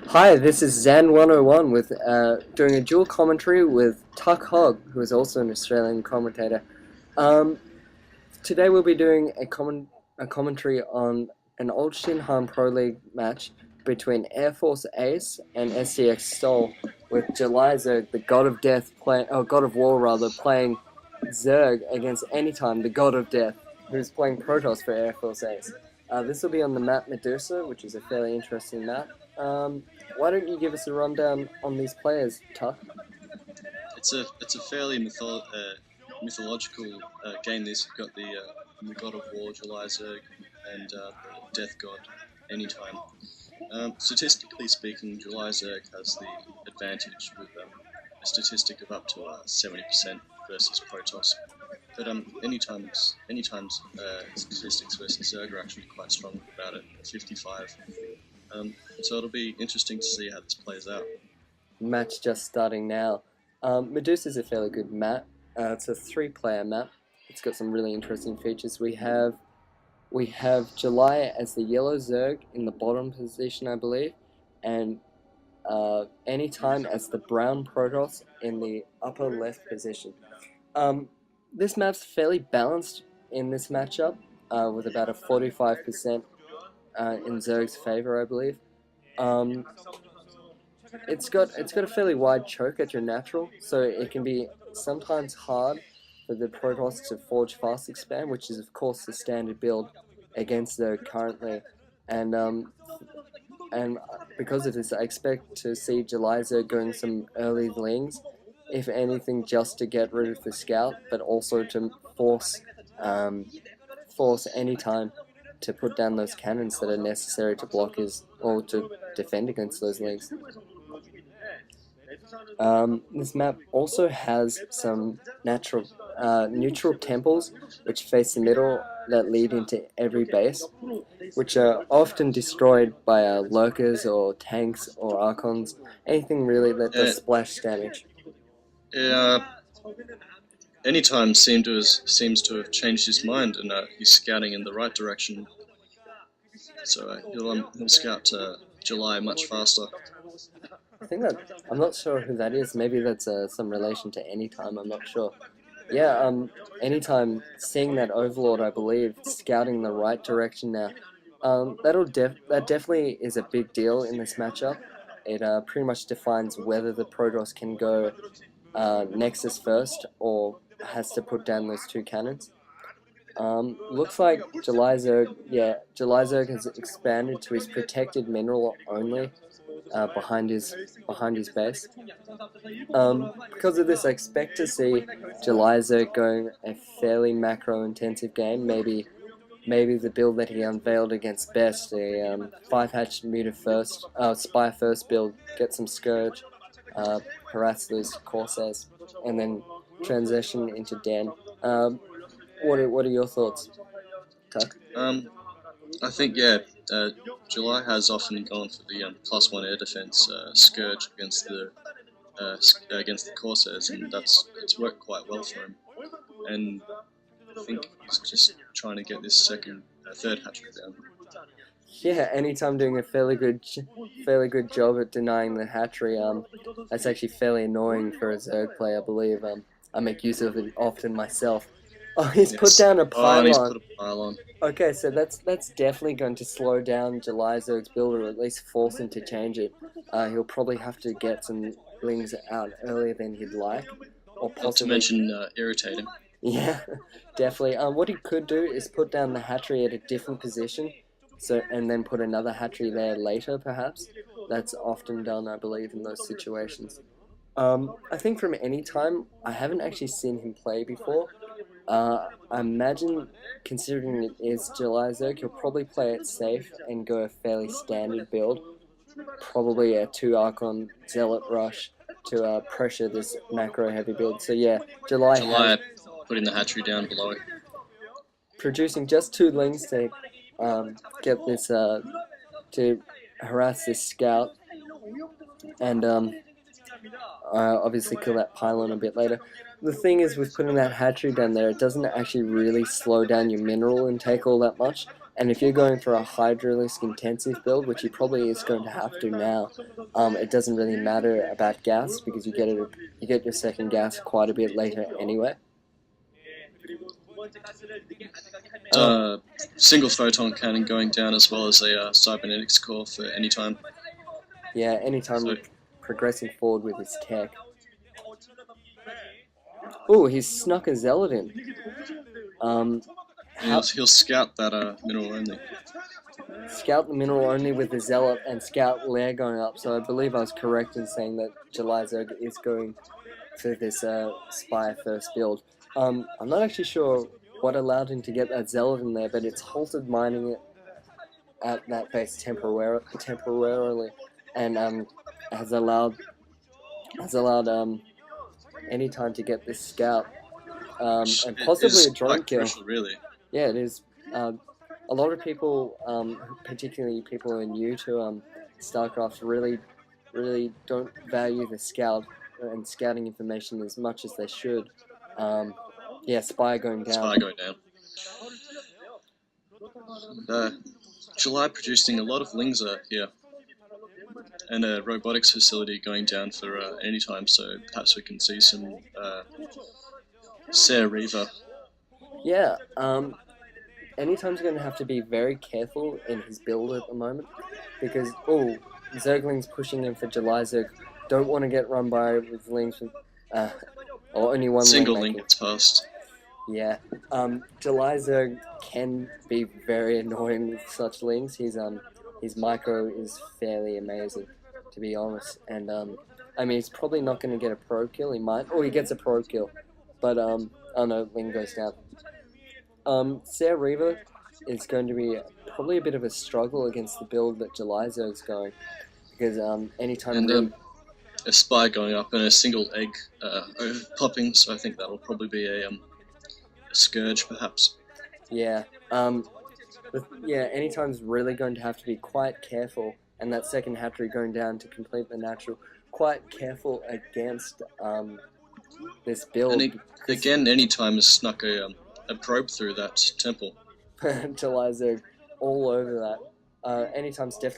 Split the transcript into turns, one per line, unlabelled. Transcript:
Hi, this is Zan101 with doing a dual commentary with Tuck Hogg, who is also an Australian commentator. Um, Today we'll be doing a commentary on an old Shinhan Pro League match between Airforce Ace and STX Soul, with Julyzerg, the God of Death, God of War rather, playing Zerg against Anytime, the God of Death, who's playing Protoss for Airforce Ace. This will be on the map Medusa, which is a fairly interesting map. Why don't you give us a rundown on these players, Tuck?
It's a fairly mythological game. This you've got the God of War, Julyzerg, and the Death God, Anytime. Statistically speaking, Julyzerg has the advantage with a statistic of up to 70% versus Protoss. But Anytime's statistics versus Zerg are actually quite strong, about at 55. So it'll be interesting to see how this plays out.
Match just starting now. Medusa is a fairly good map. It's a three-player map. It's got some really interesting features. We have July as the yellow Zerg in the bottom position, I believe, and Anytime as the brown Protoss in the upper left position. This map's fairly balanced in this matchup, with about a 45% in Zerg's favor, I believe. It's got a fairly wide choke at your natural, so it can be sometimes hard for the Protoss to forge fast expand, which is of course the standard build against Zerg currently, and and because of this, I expect to see Julyzerg going some early lings, if anything, just to get rid of the scout, but also to force Anytime to put down those cannons that are necessary to block his or to defend against those lings. This map also has some neutral temples which face the middle that lead into every base, which are often destroyed by lurkers or tanks or archons, anything really that does splash damage.
Anytime seems to have changed his mind, and he's scouting in the right direction. So he'll scout July much faster.
I think I'm not sure who that is. Maybe that's some relation to Anytime. I'm not sure. Yeah, Anytime seeing that Overlord, I believe, scouting the right direction now. That definitely is a big deal in this matchup. It pretty much defines whether the Protoss can go Nexus first or has to put down those two cannons. Looks like Julyzerg has expanded to his protected mineral only behind his base. Because of this, I expect to see Julyzerg going a fairly macro-intensive game. Maybe the build that he unveiled against Best, a 5-hatch meter first, spy first build, get some Scourge, harass those Corsairs, and then transition into Den. What are your thoughts, Tuck?
I think July has often gone for the +1 air defense Scourge against the Corsairs, and it's worked quite well for him. And I think he's just trying to get this third hatchery down.
Yeah, Anytime doing a fairly good job at denying the hatchery. That's actually fairly annoying for a Zerg player, I believe. I make use of it often myself. Oh, he's put down a pylon.
Oh, he's put a pylon.
Okay, so that's definitely going to slow down Julyzerg's build, or at least force him to change it. He'll probably have to get some lings out earlier than he'd like, or possibly.
Not to mention irritate him.
Yeah, definitely. What he could do is put down the hatchery at a different position, and then put another hatchery there later, perhaps. That's often done, I believe, in those situations. I think from Anytime, I haven't actually seen him play before. I imagine, considering it is Julyzerg, he'll probably play it safe and go a fairly standard build. Probably a 2 Archon Zealot Rush to pressure this macro heavy build. So yeah, July
putting the hatchery down below it.
Producing just 2 lings to get this, to harass this scout, and obviously kill that pylon a bit later. The thing is, with putting that hatchery down there, it doesn't actually really slow down your mineral intake all that much, And if you're going for a Hydralisk intensive build, which he probably is going to have to now, it doesn't really matter about gas because you get your second gas quite a bit later anyway.
Single photon cannon going down as well as a cybernetics core for Anytime.
Yeah, Anytime
So,
progressing forward with his tech. Oh, he's snuck a Zealot in.
he'll scout that mineral only.
Scout the mineral only with the Zealot and scout lair going up. So I believe I was correct in saying that Julyzerg is going for this Spire first build. I'm not actually sure what allowed him to get that Zealot in there, but it's halted mining it at that base temporarily, and has allowed Anytime to get this scout, and possibly a drone kill.
Crucial, really.
Yeah, it is. A lot of people, particularly people who are new to StarCraft, really don't value the scout and scouting information as much as they should. Yeah, Spire going down.
Spire going down. July producing a lot of Lingzer here, and a robotics facility going down for Anytime, so perhaps we can see some Ser Reaver.
Yeah, Anytime's going to have to be very careful in his build at the moment, because, Zergling's pushing in for Julyzerg. Don't want to get run by with links with, or only one
single
link
link gets passed.
Yeah, Julyzerg can be very annoying with such links. His micro is fairly amazing, to be honest. And I mean, he's probably not going to get a pro kill. He might, or he gets a pro kill, but oh no, Ling goes down. Ser Reaver is going to be probably a bit of a struggle against the build that Julyzerg's going, because Anytime
and a spy going up and a single egg popping, so I think that'll probably be a Scourge, perhaps.
Yeah. Anytime's really going to have to be quite careful, and that second hatchery going down to complete the natural, quite careful against this build.
And again, Anytime has snuck a probe through that temple.
Julyzerg all over that. Anytime's definitely